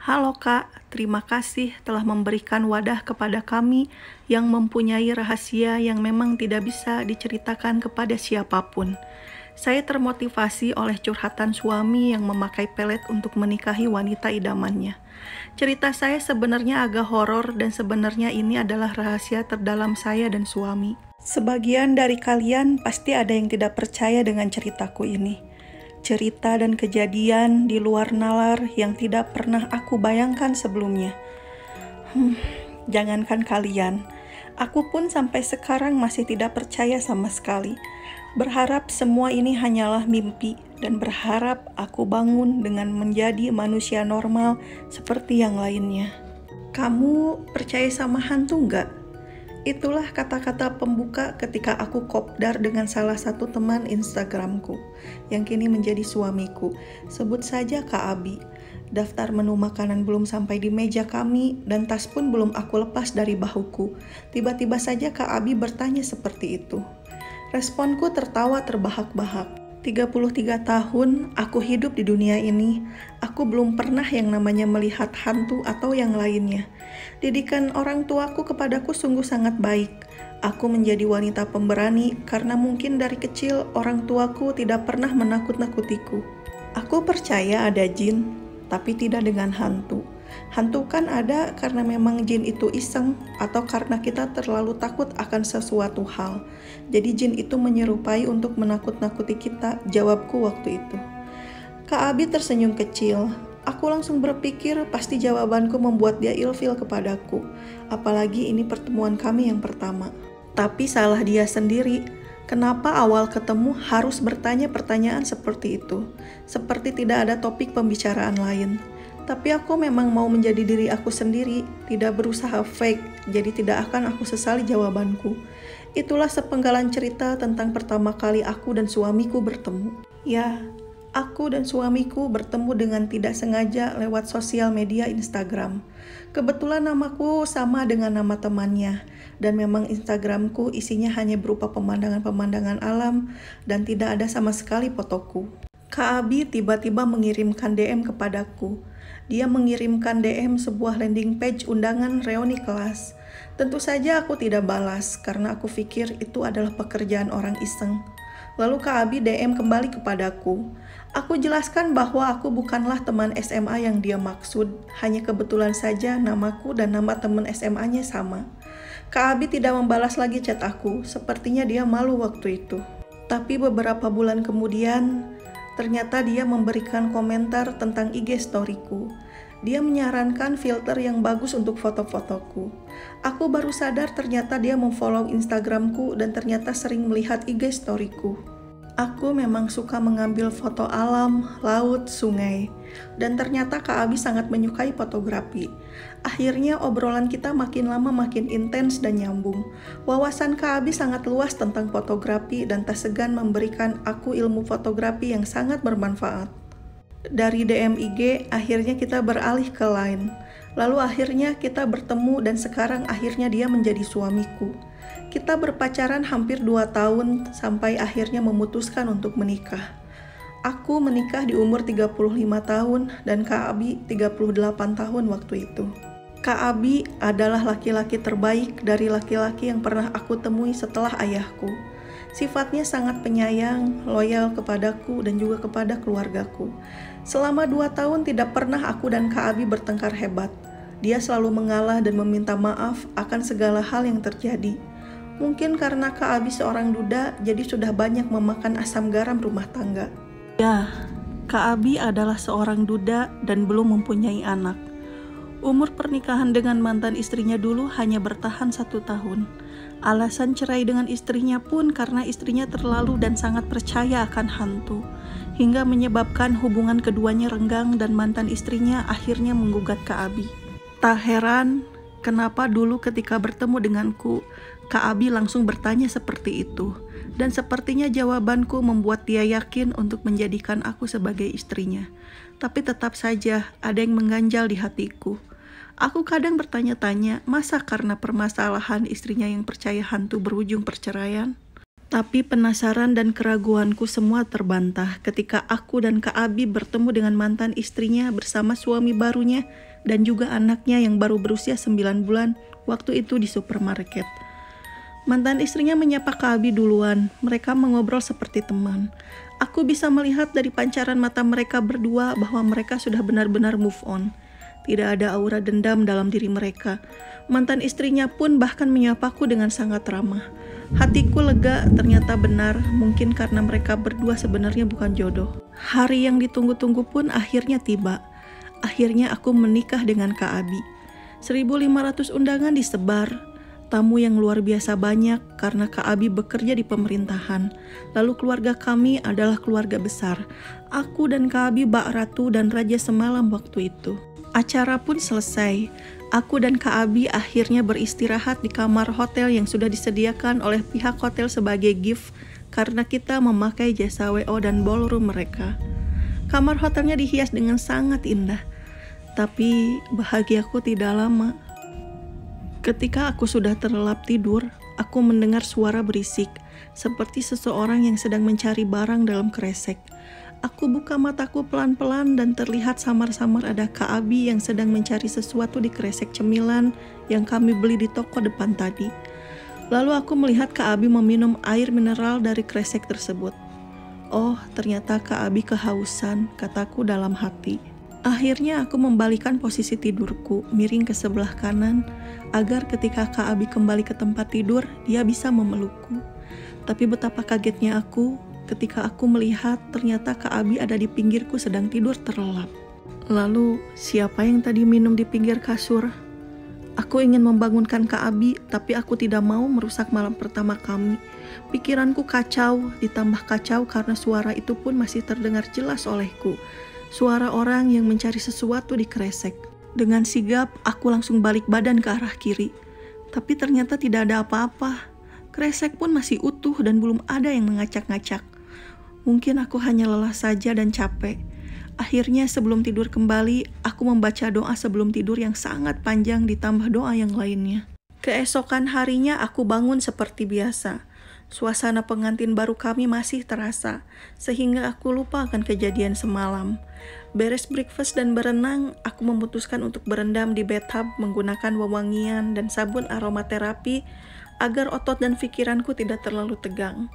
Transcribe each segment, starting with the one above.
Halo Kak, terima kasih telah memberikan wadah kepada kami yang mempunyai rahasia yang memang tidak bisa diceritakan kepada siapapun. Saya termotivasi oleh curhatan suami yang memakai pelet untuk menikahi wanita idamannya. Cerita saya sebenarnya agak horor dan sebenarnya ini adalah rahasia terdalam saya dan suami. Sebagian dari kalian pasti ada yang tidak percaya dengan ceritaku ini. Cerita dan kejadian di luar nalar yang tidak pernah aku bayangkan sebelumnya. Jangankan kalian, aku pun sampai sekarang masih tidak percaya sama sekali. Berharap semua ini hanyalah mimpi dan berharap aku bangun dengan menjadi manusia normal seperti yang lainnya. Kamu percaya sama hantu nggak? Itulah kata-kata pembuka ketika aku kopdar dengan salah satu teman Instagramku yang kini menjadi suamiku. Sebut saja Kak Abi. Daftar menu makanan belum sampai di meja kami dan tas pun belum aku lepas dari bahuku. Tiba-tiba saja Kak Abi bertanya seperti itu. Responku tertawa terbahak-bahak. 33 tahun aku hidup di dunia ini, aku belum pernah yang namanya melihat hantu atau yang lainnya. Didikan orang tuaku kepadaku sungguh sangat baik. Aku menjadi wanita pemberani karena mungkin dari kecil orang tuaku tidak pernah menakut-nakutiku. Aku percaya ada jin, tapi tidak dengan hantu. Hantu kan ada karena memang jin itu iseng atau karena kita terlalu takut akan sesuatu hal. Jadi jin itu menyerupai untuk menakut-nakuti kita, jawabku waktu itu. Kak Abi tersenyum kecil. Aku langsung berpikir pasti jawabanku membuat dia ilfil kepadaku. Apalagi ini pertemuan kami yang pertama. Tapi salah dia sendiri. Kenapa awal ketemu harus bertanya pertanyaan seperti itu? Seperti tidak ada topik pembicaraan lain. Tapi aku memang mau menjadi diri aku sendiri, tidak berusaha fake, jadi tidak akan aku sesali jawabanku. Itulah sepenggalan cerita tentang pertama kali aku dan suamiku bertemu. Ya, aku dan suamiku bertemu dengan tidak sengaja lewat sosial media Instagram. Kebetulan namaku sama dengan nama temannya, dan memang Instagramku isinya hanya berupa pemandangan-pemandangan alam dan tidak ada sama sekali fotoku. Kak Abi tiba-tiba mengirimkan DM kepadaku. Dia mengirimkan DM sebuah landing page undangan reuni kelas. Tentu saja aku tidak balas karena aku pikir itu adalah pekerjaan orang iseng. Lalu Kak Abi DM kembali kepadaku. Aku jelaskan bahwa aku bukanlah teman SMA yang dia maksud, hanya kebetulan saja namaku dan nama teman SMA-nya sama. Kak Abi tidak membalas lagi chat aku, sepertinya dia malu waktu itu. Tapi beberapa bulan kemudian, ternyata dia memberikan komentar tentang IG storyku. Dia menyarankan filter yang bagus untuk foto-fotoku. Aku baru sadar ternyata dia memfollow Instagramku dan ternyata sering melihat IG storyku. Aku memang suka mengambil foto alam, laut, sungai. Dan ternyata Kak Abi sangat menyukai fotografi. Akhirnya obrolan kita makin lama makin intens dan nyambung. Wawasan Kak Abi sangat luas tentang fotografi dan tak segan memberikan aku ilmu fotografi yang sangat bermanfaat. Dari DM IG, akhirnya kita beralih ke Line. Lalu akhirnya kita bertemu dan sekarang akhirnya dia menjadi suamiku. Kita berpacaran hampir 2 tahun sampai akhirnya memutuskan untuk menikah. Aku menikah di umur 35 tahun dan Kak Abi 38 tahun waktu itu. Kak Abi adalah laki-laki terbaik dari laki-laki yang pernah aku temui setelah ayahku. Sifatnya sangat penyayang, loyal kepadaku dan juga kepada keluargaku. Selama 2 tahun tidak pernah aku dan Kak Abi bertengkar hebat. Dia selalu mengalah dan meminta maaf akan segala hal yang terjadi. Mungkin karena Kak Abi seorang duda, jadi sudah banyak memakan asam garam rumah tangga. Ya, Kak Abi adalah seorang duda dan belum mempunyai anak. Umur pernikahan dengan mantan istrinya dulu hanya bertahan 1 tahun. Alasan cerai dengan istrinya pun karena istrinya terlalu dan sangat percaya akan hantu, hingga menyebabkan hubungan keduanya renggang dan mantan istrinya akhirnya menggugat Kak Abi. Tak heran kenapa dulu ketika bertemu denganku, Kak Abi langsung bertanya seperti itu, dan sepertinya jawabanku membuat dia yakin untuk menjadikan aku sebagai istrinya. Tapi tetap saja ada yang mengganjal di hatiku. Aku kadang bertanya-tanya, masa karena permasalahan istrinya yang percaya hantu berujung perceraian? Tapi penasaran dan keraguanku semua terbantah ketika aku dan Kak Abi bertemu dengan mantan istrinya bersama suami barunya dan juga anaknya yang baru berusia 9 bulan waktu itu di supermarket. Mantan istrinya menyapa Kak Abi duluan. Mereka mengobrol seperti teman. Aku bisa melihat dari pancaran mata mereka berdua bahwa mereka sudah benar-benar move on. Tidak ada aura dendam dalam diri mereka. Mantan istrinya pun bahkan menyapaku dengan sangat ramah. Hatiku lega, ternyata benar, mungkin karena mereka berdua sebenarnya bukan jodoh. Hari yang ditunggu-tunggu pun akhirnya tiba. Akhirnya aku menikah dengan Kak Abi. 1.500 undangan disebar. Tamu yang luar biasa banyak karena Kak Abi bekerja di pemerintahan. Lalu keluarga kami adalah keluarga besar. Aku dan Kak Abi bak ratu dan raja semalam waktu itu. Acara pun selesai. Aku dan Kak Abi akhirnya beristirahat di kamar hotel yang sudah disediakan oleh pihak hotel sebagai gift karena kita memakai jasa WO dan ballroom mereka. Kamar hotelnya dihias dengan sangat indah, tapi bahagiaku tidak lama. Ketika aku sudah terlelap tidur, aku mendengar suara berisik, seperti seseorang yang sedang mencari barang dalam kresek. Aku buka mataku pelan-pelan dan terlihat samar-samar ada Kak Abi yang sedang mencari sesuatu di kresek cemilan yang kami beli di toko depan tadi. Lalu aku melihat Kak Abi meminum air mineral dari kresek tersebut. Oh, ternyata Kak Abi kehausan, kataku dalam hati. Akhirnya aku membalikan posisi tidurku, miring ke sebelah kanan, agar ketika Kak Abi kembali ke tempat tidur, dia bisa memelukku. Tapi betapa kagetnya aku ketika aku melihat ternyata Kak Abi ada di pinggirku sedang tidur terlelap. Lalu, siapa yang tadi minum di pinggir kasur? Aku ingin membangunkan Kak Abi, tapi aku tidak mau merusak malam pertama kami. Pikiranku kacau, ditambah kacau karena suara itu pun masih terdengar jelas olehku. Suara orang yang mencari sesuatu di kresek. Dengan sigap, aku langsung balik badan ke arah kiri. Tapi ternyata tidak ada apa-apa. Kresek pun masih utuh dan belum ada yang mengacak-ngacak. Mungkin aku hanya lelah saja dan capek. Akhirnya sebelum tidur kembali, aku membaca doa sebelum tidur yang sangat panjang ditambah doa yang lainnya. Keesokan harinya aku bangun seperti biasa. Suasana pengantin baru kami masih terasa, sehingga aku lupa akan kejadian semalam. Beres breakfast dan berenang, aku memutuskan untuk berendam di bathtub menggunakan wewangian dan sabun aromaterapi agar otot dan pikiranku tidak terlalu tegang.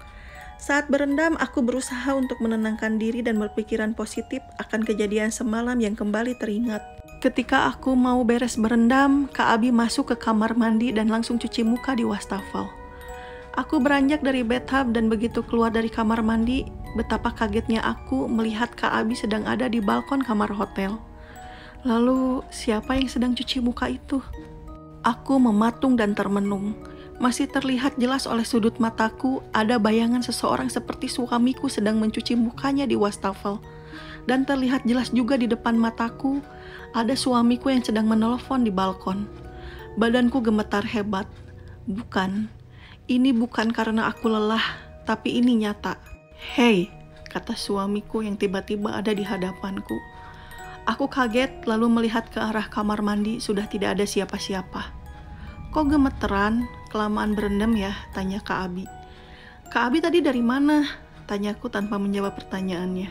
Saat berendam, aku berusaha untuk menenangkan diri dan berpikiran positif akan kejadian semalam yang kembali teringat. Ketika aku mau beres berendam, Kak Abi masuk ke kamar mandi dan langsung cuci muka di wastafel. Aku beranjak dari bathtub dan begitu keluar dari kamar mandi, betapa kagetnya aku melihat Kak Abi sedang ada di balkon kamar hotel. Lalu, siapa yang sedang cuci muka itu? Aku mematung dan termenung. Masih terlihat jelas oleh sudut mataku ada bayangan seseorang seperti suamiku sedang mencuci mukanya di wastafel. Dan terlihat jelas juga di depan mataku ada suamiku yang sedang menelepon di balkon. Badanku gemetar hebat. Bukan, ini bukan karena aku lelah, tapi ini nyata. "Hei," kata suamiku yang tiba-tiba ada di hadapanku. Aku kaget lalu melihat ke arah kamar mandi, sudah tidak ada siapa-siapa. "Kok gemeteran? Kelamaan berendam ya?" tanya Kak Abi. "Kak Abi tadi dari mana?" tanyaku tanpa menjawab pertanyaannya.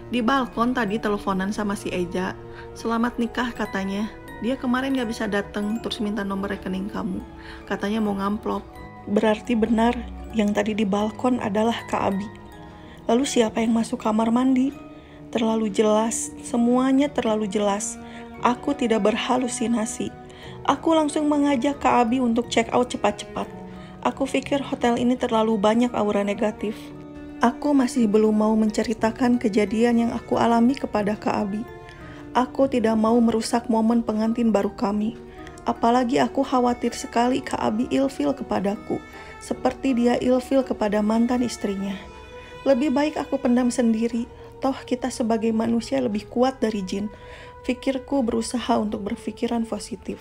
"Di balkon tadi teleponan sama si Eja. Selamat nikah katanya. Dia kemarin gak bisa datang terus minta nomor rekening kamu. Katanya mau ngamplop." Berarti benar, yang tadi di balkon adalah Kak Abi. Lalu siapa yang masuk kamar mandi? Terlalu jelas, semuanya terlalu jelas. Aku tidak berhalusinasi. Aku langsung mengajak Kak Abi untuk check out cepat-cepat. Aku pikir hotel ini terlalu banyak aura negatif. Aku masih belum mau menceritakan kejadian yang aku alami kepada Kak Abi. Aku tidak mau merusak momen pengantin baru kami. Apalagi aku khawatir sekali Kak Abi ilfil kepadaku, seperti dia ilfil kepada mantan istrinya. Lebih baik aku pendam sendiri, toh kita sebagai manusia lebih kuat dari jin. Pikirku berusaha untuk berpikiran positif.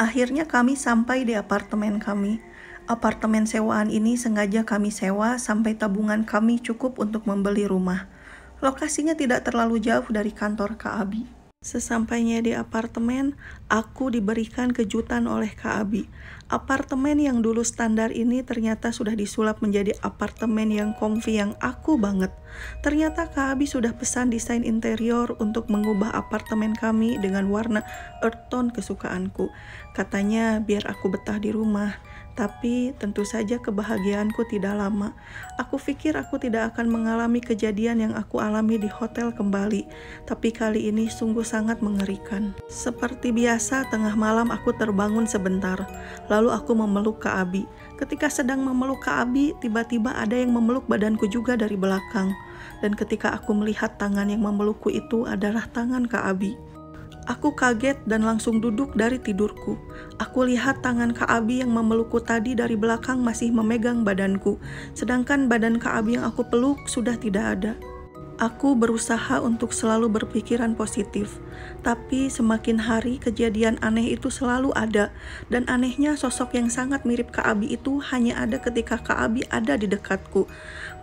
Akhirnya kami sampai di apartemen kami. Apartemen sewaan ini sengaja kami sewa sampai tabungan kami cukup untuk membeli rumah. Lokasinya tidak terlalu jauh dari kantor Kak Abi. Sesampainya di apartemen, aku diberikan kejutan oleh Kak Abi. Apartemen yang dulu standar ini ternyata sudah disulap menjadi apartemen yang comfy yang aku banget. Ternyata Kak Abi sudah pesan desain interior untuk mengubah apartemen kami dengan warna earth tone kesukaanku. Katanya biar aku betah di rumah. Tapi tentu saja kebahagiaanku tidak lama. Aku pikir aku tidak akan mengalami kejadian yang aku alami di hotel kembali. Tapi kali ini sungguh sangat mengerikan. Seperti biasa, tengah malam aku terbangun sebentar. Lalu aku memeluk Kak Abi. Ketika sedang memeluk Kak Abi, tiba-tiba ada yang memeluk badanku juga dari belakang. Dan ketika aku melihat tangan yang memelukku itu adalah tangan Kak Abi. Aku kaget dan langsung duduk dari tidurku. Aku lihat tangan Kak Abi yang memelukku tadi dari belakang masih memegang badanku, sedangkan badan Kak Abi yang aku peluk sudah tidak ada. Aku berusaha untuk selalu berpikiran positif, tapi semakin hari kejadian aneh itu selalu ada, dan anehnya sosok yang sangat mirip Kak Abi itu hanya ada ketika Kak Abi ada di dekatku.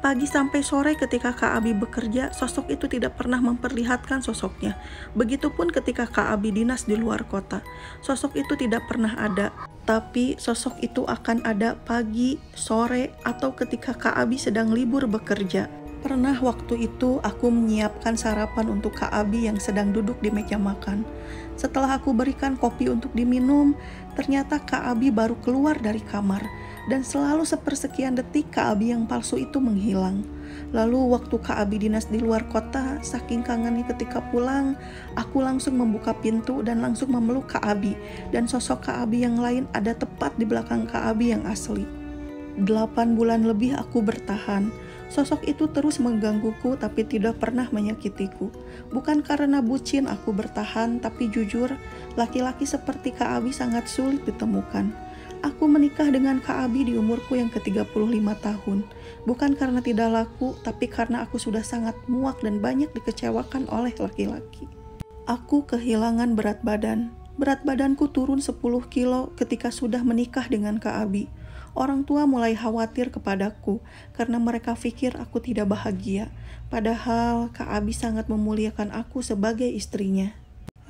Pagi sampai sore ketika Kak Abi bekerja, sosok itu tidak pernah memperlihatkan sosoknya. Begitupun ketika Kak Abi dinas di luar kota, sosok itu tidak pernah ada. Tapi sosok itu akan ada pagi, sore, atau ketika Kak Abi sedang libur bekerja. Pernah waktu itu aku menyiapkan sarapan untuk Kak Abi yang sedang duduk di meja makan. Setelah aku berikan kopi untuk diminum, ternyata Kak Abi baru keluar dari kamar. Dan selalu sepersekian detik Kak Abi yang palsu itu menghilang. Lalu waktu Kak Abi dinas di luar kota, saking kangennya ketika pulang, aku langsung membuka pintu dan langsung memeluk Kak Abi. Dan sosok Kak Abi yang lain ada tepat di belakang Kak Abi yang asli. 8 bulan lebih aku bertahan. Sosok itu terus menggangguku tapi tidak pernah menyakitiku. Bukan karena bucin aku bertahan, tapi jujur, laki-laki seperti Kak Abi sangat sulit ditemukan. Aku menikah dengan Kak Abi di umurku yang ke-35 tahun. Bukan karena tidak laku, tapi karena aku sudah sangat muak dan banyak dikecewakan oleh laki-laki. Aku kehilangan berat badan. Berat badanku turun 10 kilo ketika sudah menikah dengan Kak Abi. Orang tua mulai khawatir kepadaku karena mereka pikir aku tidak bahagia. Padahal Kak Abi sangat memuliakan aku sebagai istrinya.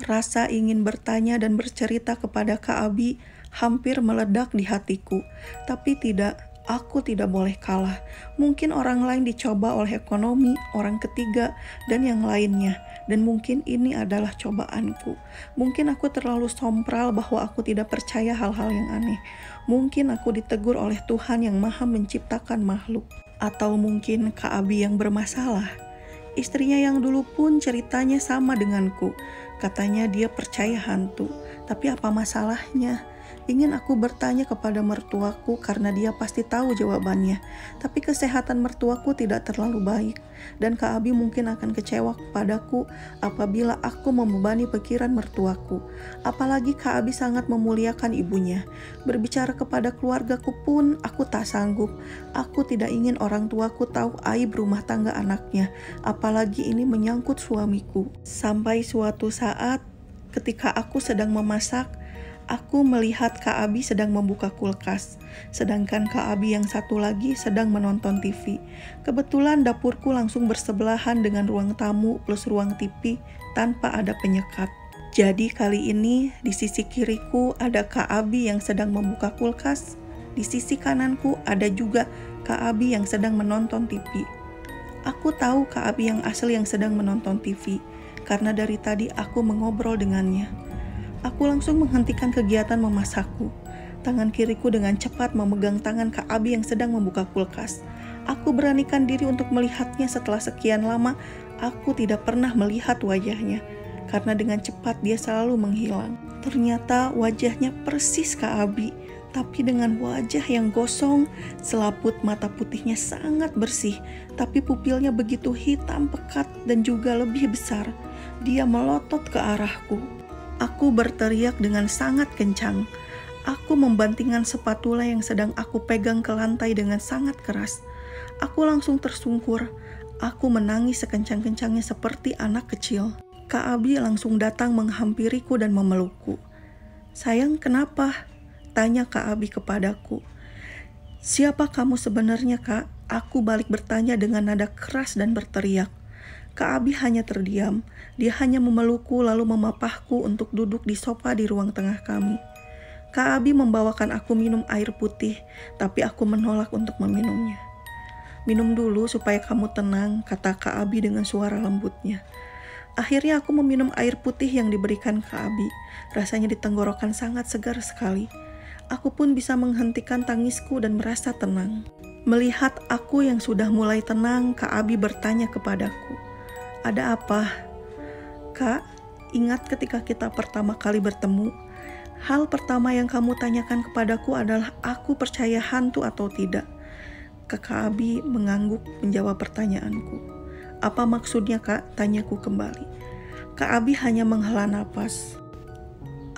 Rasa ingin bertanya dan bercerita kepada Kak Abi hampir meledak di hatiku. Tapi tidak, aku tidak boleh kalah. Mungkin orang lain dicoba oleh ekonomi, orang ketiga, dan yang lainnya. Dan mungkin ini adalah cobaanku. Mungkin aku terlalu sompral bahwa aku tidak percaya hal-hal yang aneh. Mungkin aku ditegur oleh Tuhan yang Maha Menciptakan makhluk. Atau mungkin Kak Abi yang bermasalah. Istrinya yang dulu pun ceritanya sama denganku. Katanya dia percaya hantu. Tapi apa masalahnya? Ingin aku bertanya kepada mertuaku karena dia pasti tahu jawabannya. Tapi kesehatan mertuaku tidak terlalu baik. Dan Kak Abi mungkin akan kecewa kepadaku apabila aku membebani pikiran mertuaku. Apalagi Kak Abi sangat memuliakan ibunya. Berbicara kepada keluargaku pun aku tak sanggup. Aku tidak ingin orang tuaku tahu aib rumah tangga anaknya. Apalagi ini menyangkut suamiku. Sampai suatu saat ketika aku sedang memasak, aku melihat Kak Abi sedang membuka kulkas, sedangkan Kak Abi yang satu lagi sedang menonton TV. Kebetulan dapurku langsung bersebelahan dengan ruang tamu plus ruang TV tanpa ada penyekat. Jadi kali ini di sisi kiriku ada Kak Abi yang sedang membuka kulkas, di sisi kananku ada juga Kak Abi yang sedang menonton TV. Aku tahu Kak Abi yang asli yang sedang menonton TV, karena dari tadi aku mengobrol dengannya. Aku langsung menghentikan kegiatan memasakku. Tangan kiriku dengan cepat memegang tangan Kak Abi yang sedang membuka kulkas. Aku beranikan diri untuk melihatnya setelah sekian lama. Aku tidak pernah melihat wajahnya, karena dengan cepat dia selalu menghilang. Ternyata wajahnya persis Kak Abi, tapi dengan wajah yang gosong, selaput mata putihnya sangat bersih, tapi pupilnya begitu hitam pekat dan juga lebih besar. Dia melotot ke arahku. Aku berteriak dengan sangat kencang. Aku membantingkan spatula yang sedang aku pegang ke lantai dengan sangat keras. Aku langsung tersungkur. Aku menangis sekencang-kencangnya seperti anak kecil. Kak Abi langsung datang menghampiriku dan memelukku. "Sayang, kenapa?" tanya Kak Abi kepadaku. "Siapa kamu sebenarnya, Kak?" Aku balik bertanya dengan nada keras dan berteriak. Kak Abi hanya terdiam. Dia hanya memelukku lalu memapahku untuk duduk di sofa di ruang tengah kami. Kak Abi membawakan aku minum air putih, tapi aku menolak untuk meminumnya. "Minum dulu supaya kamu tenang," kata Kak Abi dengan suara lembutnya. Akhirnya aku meminum air putih yang diberikan Kak Abi. Rasanya di tenggorokan sangat segar sekali. Aku pun bisa menghentikan tangisku dan merasa tenang. Melihat aku yang sudah mulai tenang, Kak Abi bertanya kepadaku, "Ada apa?" "Kak, ingat ketika kita pertama kali bertemu? Hal pertama yang kamu tanyakan kepadaku adalah aku percaya hantu atau tidak." Kakak Abi mengangguk menjawab pertanyaanku. "Apa maksudnya, Kak?" tanyaku kembali. Kak Abi hanya menghela napas.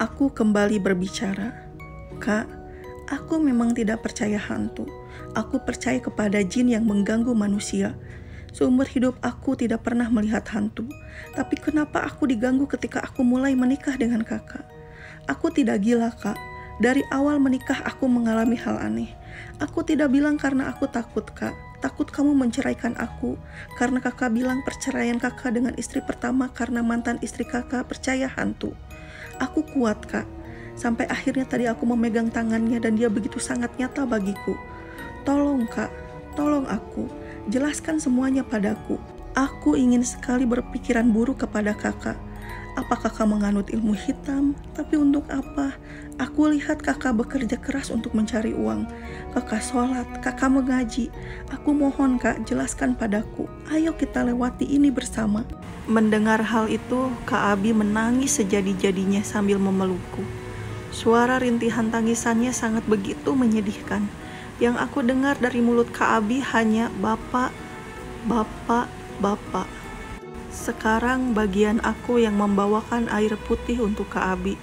Aku kembali berbicara. "Kak, aku memang tidak percaya hantu. Aku percaya kepada jin yang mengganggu manusia. Seumur hidup aku tidak pernah melihat hantu. Tapi kenapa aku diganggu ketika aku mulai menikah dengan kakak? Aku tidak gila, Kak. Dari awal menikah aku mengalami hal aneh. Aku tidak bilang karena aku takut, Kak. Takut kamu menceraikan aku. Karena kakak bilang perceraian kakak dengan istri pertama karena mantan istri kakak percaya hantu. Aku kuat, Kak. Sampai akhirnya tadi aku memegang tangannya dan dia begitu sangat nyata bagiku. Tolong, Kak. Tolong aku. Jelaskan semuanya padaku. Aku ingin sekali berpikiran buruk kepada kakak. Apa kakak menganut ilmu hitam? Tapi untuk apa? Aku lihat kakak bekerja keras untuk mencari uang. Kakak sholat, kakak mengaji. Aku mohon, Kak, jelaskan padaku. Ayo kita lewati ini bersama." Mendengar hal itu, Kak Abi menangis sejadi-jadinya sambil memelukku. Suara rintihan tangisannya sangat begitu menyedihkan. Yang aku dengar dari mulut Kak Abi hanya "Bapak, Bapak, Bapak." Sekarang bagian aku yang membawakan air putih untuk Kak Abi.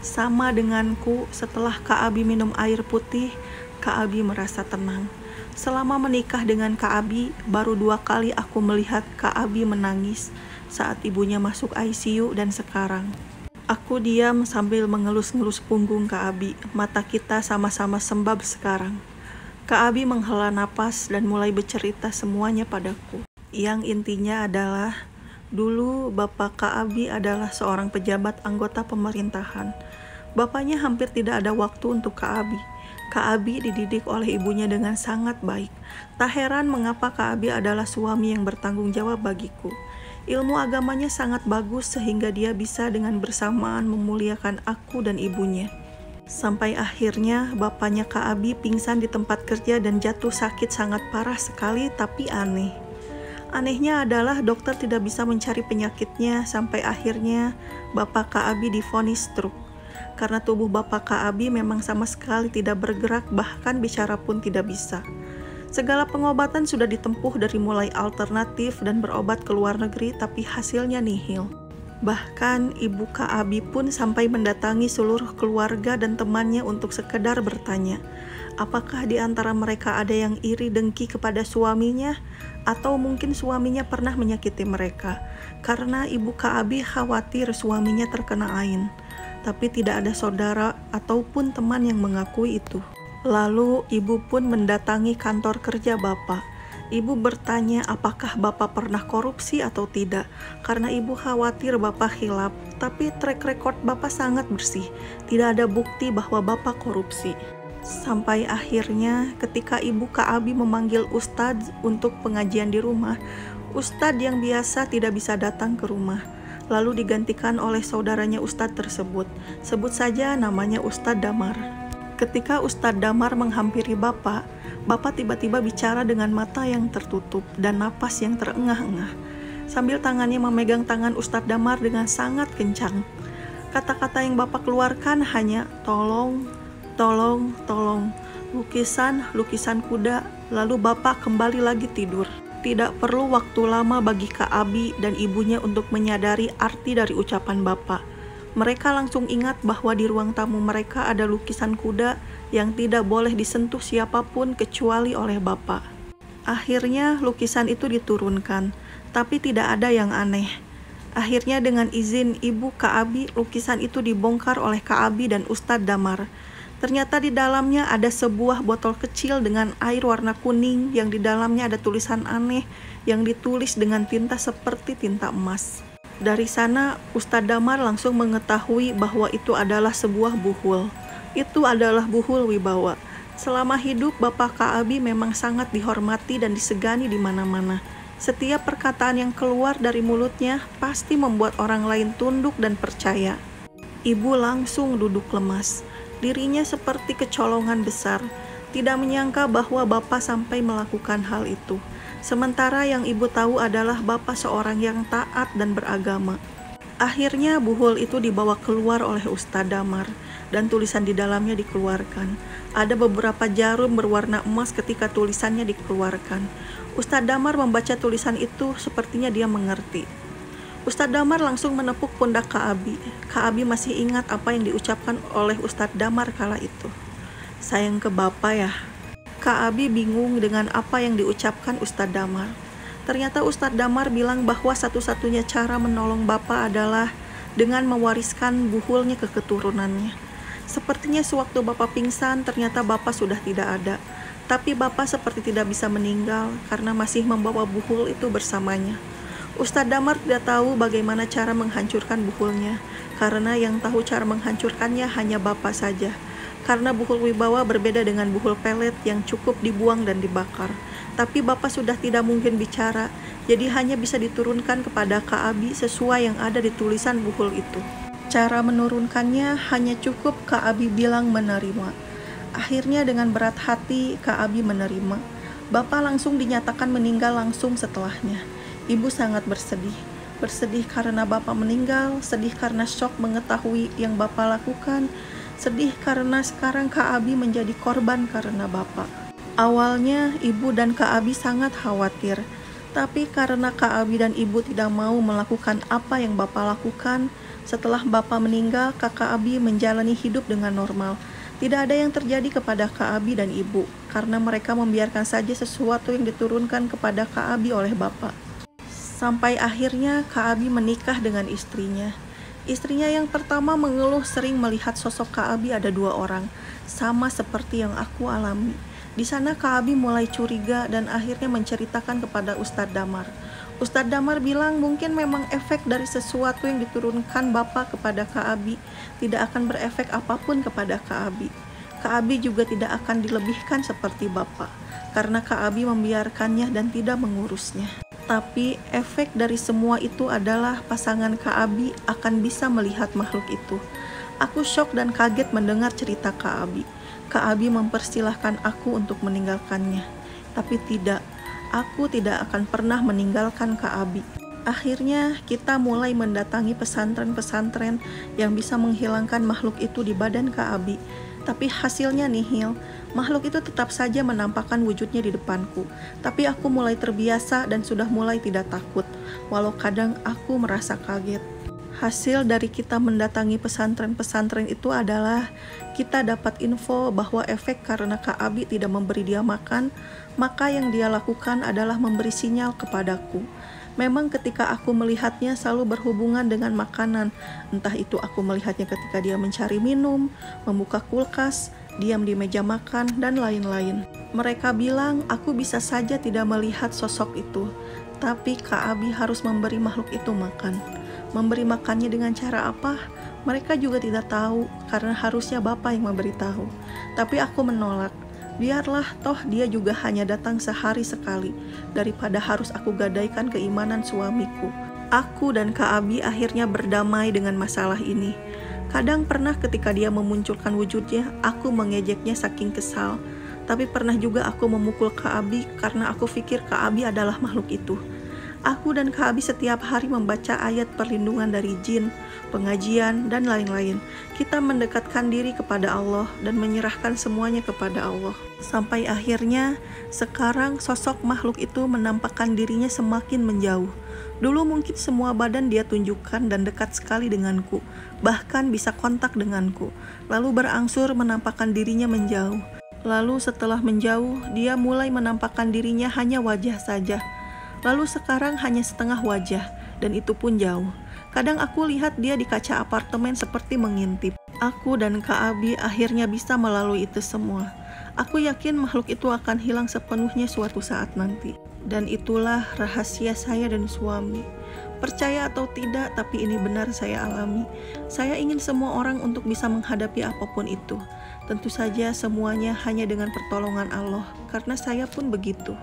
Sama denganku, setelah Kak Abi minum air putih, Kak Abi merasa tenang. Selama menikah dengan Kak Abi, baru 2 kali aku melihat Kak Abi menangis saat ibunya masuk ICU dan sekarang. Aku diam sambil mengelus-ngelus punggung Kak Abi. Mata kita sama-sama sembab sekarang. Kak Abi menghela napas dan mulai bercerita semuanya padaku. Yang intinya adalah, dulu Bapak Kak Abi adalah seorang pejabat anggota pemerintahan. Bapaknya hampir tidak ada waktu untuk Kak Abi. Kak Abi dididik oleh ibunya dengan sangat baik. Tak heran mengapa Kak Abi adalah suami yang bertanggung jawab bagiku. Ilmu agamanya sangat bagus sehingga dia bisa dengan bersamaan memuliakan aku dan ibunya. Sampai akhirnya bapaknya Kak Abi pingsan di tempat kerja dan jatuh sakit sangat parah sekali, tapi aneh. Anehnya adalah dokter tidak bisa mencari penyakitnya sampai akhirnya Bapak Kak Abi divonis stroke. Karena tubuh Bapak Kak Abi memang sama sekali tidak bergerak, bahkan bicara pun tidak bisa. Segala pengobatan sudah ditempuh dari mulai alternatif dan berobat ke luar negeri, tapi hasilnya nihil. Bahkan ibu Kak Abi pun sampai mendatangi seluruh keluarga dan temannya untuk sekedar bertanya, apakah di antara mereka ada yang iri dengki kepada suaminya, atau mungkin suaminya pernah menyakiti mereka, karena ibu Kak Abi khawatir suaminya terkena ain. Tapi tidak ada saudara ataupun teman yang mengakui itu. Lalu ibu pun mendatangi kantor kerja Bapak. Ibu bertanya apakah Bapak pernah korupsi atau tidak, karena ibu khawatir Bapak khilaf, tapi track record Bapak sangat bersih, tidak ada bukti bahwa Bapak korupsi. Sampai akhirnya ketika ibu Kak Abi memanggil Ustadz untuk pengajian di rumah, Ustadz yang biasa tidak bisa datang ke rumah, lalu digantikan oleh saudaranya Ustadz tersebut. Sebut saja namanya Ustadz Damar. Ketika Ustadz Damar menghampiri Bapak tiba-tiba bicara dengan mata yang tertutup dan napas yang terengah-engah, sambil tangannya memegang tangan Ustadz Damar dengan sangat kencang. Kata-kata yang Bapak keluarkan hanya tolong, tolong, tolong, lukisan kuda, lalu Bapak kembali lagi tidur. Tidak perlu waktu lama bagi Kak Abi dan ibunya untuk menyadari arti dari ucapan Bapak. Mereka langsung ingat bahwa di ruang tamu mereka ada lukisan kuda yang tidak boleh disentuh siapapun kecuali oleh Bapak. Akhirnya lukisan itu diturunkan, tapi tidak ada yang aneh. Akhirnya dengan izin ibu Kak Abi, lukisan itu dibongkar oleh Kak Abi dan Ustadz Damar. Ternyata di dalamnya ada sebuah botol kecil dengan air warna kuning yang di dalamnya ada tulisan aneh yang ditulis dengan tinta seperti tinta emas. Dari sana Ustadz Damar langsung mengetahui bahwa itu adalah sebuah buhul. Itu adalah Buhul Wibawa. Selama hidup, Bapak Kak Abi memang sangat dihormati dan disegani di mana-mana. Setiap perkataan yang keluar dari mulutnya pasti membuat orang lain tunduk dan percaya. Ibu langsung duduk lemas. Dirinya seperti kecolongan besar. Tidak menyangka bahwa Bapak sampai melakukan hal itu. Sementara yang ibu tahu adalah Bapak seorang yang taat dan beragama. Akhirnya Buhul itu dibawa keluar oleh Ustadz Damar dan tulisan di dalamnya dikeluarkan. Ada beberapa jarum berwarna emas ketika tulisannya dikeluarkan. Ustadz Damar membaca tulisan itu, sepertinya dia mengerti. Ustadz Damar langsung menepuk pundak Kak Abi. Kak Abi masih ingat apa yang diucapkan oleh Ustadz Damar kala itu. Sayang ke Bapak ya. Kak Abi bingung dengan apa yang diucapkan Ustadz Damar. Ternyata Ustadz Damar bilang bahwa satu-satunya cara menolong Bapak adalah dengan mewariskan buhulnya ke keturunannya. Sepertinya sewaktu Bapak pingsan, ternyata Bapak sudah tidak ada. Tapi Bapak seperti tidak bisa meninggal karena masih membawa buhul itu bersamanya. Ustadz Damar tidak tahu bagaimana cara menghancurkan buhulnya, karena yang tahu cara menghancurkannya hanya Bapak saja. Karena buhul Wibawa berbeda dengan buhul pelet yang cukup dibuang dan dibakar. Tapi Bapak sudah tidak mungkin bicara, jadi hanya bisa diturunkan kepada Kak Abi sesuai yang ada di tulisan buhul itu. Cara menurunkannya hanya cukup Kak Abi bilang menerima. Akhirnya dengan berat hati Kak Abi menerima. Bapak langsung dinyatakan meninggal langsung setelahnya. Ibu sangat bersedih. Bersedih karena Bapak meninggal, sedih karena syok mengetahui yang Bapak lakukan, sedih karena sekarang Kak Abi menjadi korban karena Bapak. Awalnya Ibu dan Kak Abi sangat khawatir, tapi karena Kak Abi dan Ibu tidak mau melakukan apa yang Bapak lakukan, setelah Bapak meninggal, Kakak Abi menjalani hidup dengan normal. Tidak ada yang terjadi kepada Kak Abi dan Ibu, karena mereka membiarkan saja sesuatu yang diturunkan kepada Kak Abi oleh Bapak. Sampai akhirnya Kak Abi menikah dengan istrinya. Istrinya yang pertama mengeluh sering melihat sosok Kak Abi ada 2 orang, sama seperti yang aku alami. Di sana Kak Abi mulai curiga dan akhirnya menceritakan kepada Ustadz Damar. Ustadz Damar bilang mungkin memang efek dari sesuatu yang diturunkan Bapak kepada Kak Abi tidak akan berefek apapun kepada Kak Abi. Kak Abi juga tidak akan dilebihkan seperti Bapak, karena Kak Abi membiarkannya dan tidak mengurusnya. Tapi efek dari semua itu adalah pasangan Kak Abi akan bisa melihat makhluk itu. Aku syok dan kaget mendengar cerita Kak Abi. Kak Abi mempersilahkan aku untuk meninggalkannya. Tapi tidak, aku tidak akan pernah meninggalkan Kak Abi. Akhirnya kita mulai mendatangi pesantren-pesantren yang bisa menghilangkan makhluk itu di badan Kak Abi. Tapi hasilnya nihil. Makhluk itu tetap saja menampakkan wujudnya di depanku. Tapi aku mulai terbiasa dan sudah mulai tidak takut, walau kadang aku merasa kaget. Hasil dari kita mendatangi pesantren-pesantren itu adalah kita dapat info bahwa efek karena Kak Abi tidak memberi dia makan, maka yang dia lakukan adalah memberi sinyal kepadaku. Memang ketika aku melihatnya selalu berhubungan dengan makanan, entah itu aku melihatnya ketika dia mencari minum, membuka kulkas, diam di meja makan, dan lain-lain. Mereka bilang aku bisa saja tidak melihat sosok itu, tapi Kak Abi harus memberi makhluk itu makan. Memberi makannya dengan cara apa? Mereka juga tidak tahu, karena harusnya Bapak yang memberitahu. Tapi aku menolak. Biarlah, toh dia juga hanya datang sehari sekali, daripada harus aku gadaikan keimanan suamiku. Aku dan Kak Abi akhirnya berdamai dengan masalah ini. Kadang pernah ketika dia memunculkan wujudnya, aku mengejeknya saking kesal. Tapi pernah juga aku memukul Kak Abi karena aku pikir Kak Abi adalah makhluk itu. Aku dan Kak Abi setiap hari membaca ayat perlindungan dari jin, pengajian, dan lain-lain. Kita mendekatkan diri kepada Allah dan menyerahkan semuanya kepada Allah. Sampai akhirnya, sekarang sosok makhluk itu menampakkan dirinya semakin menjauh. Dulu mungkin semua badan dia tunjukkan dan dekat sekali denganku, bahkan bisa kontak denganku. Lalu berangsur menampakkan dirinya menjauh. Lalu setelah menjauh, dia mulai menampakkan dirinya hanya wajah saja. Lalu sekarang hanya setengah wajah, dan itu pun jauh. Kadang aku lihat dia di kaca apartemen seperti mengintip. Aku dan Kak Abi akhirnya bisa melalui itu semua. Aku yakin makhluk itu akan hilang sepenuhnya suatu saat nanti. Dan itulah rahasia saya dan suami. Percaya atau tidak, tapi ini benar saya alami. Saya ingin semua orang untuk bisa menghadapi apapun itu. Tentu saja semuanya hanya dengan pertolongan Allah, karena saya pun begitu.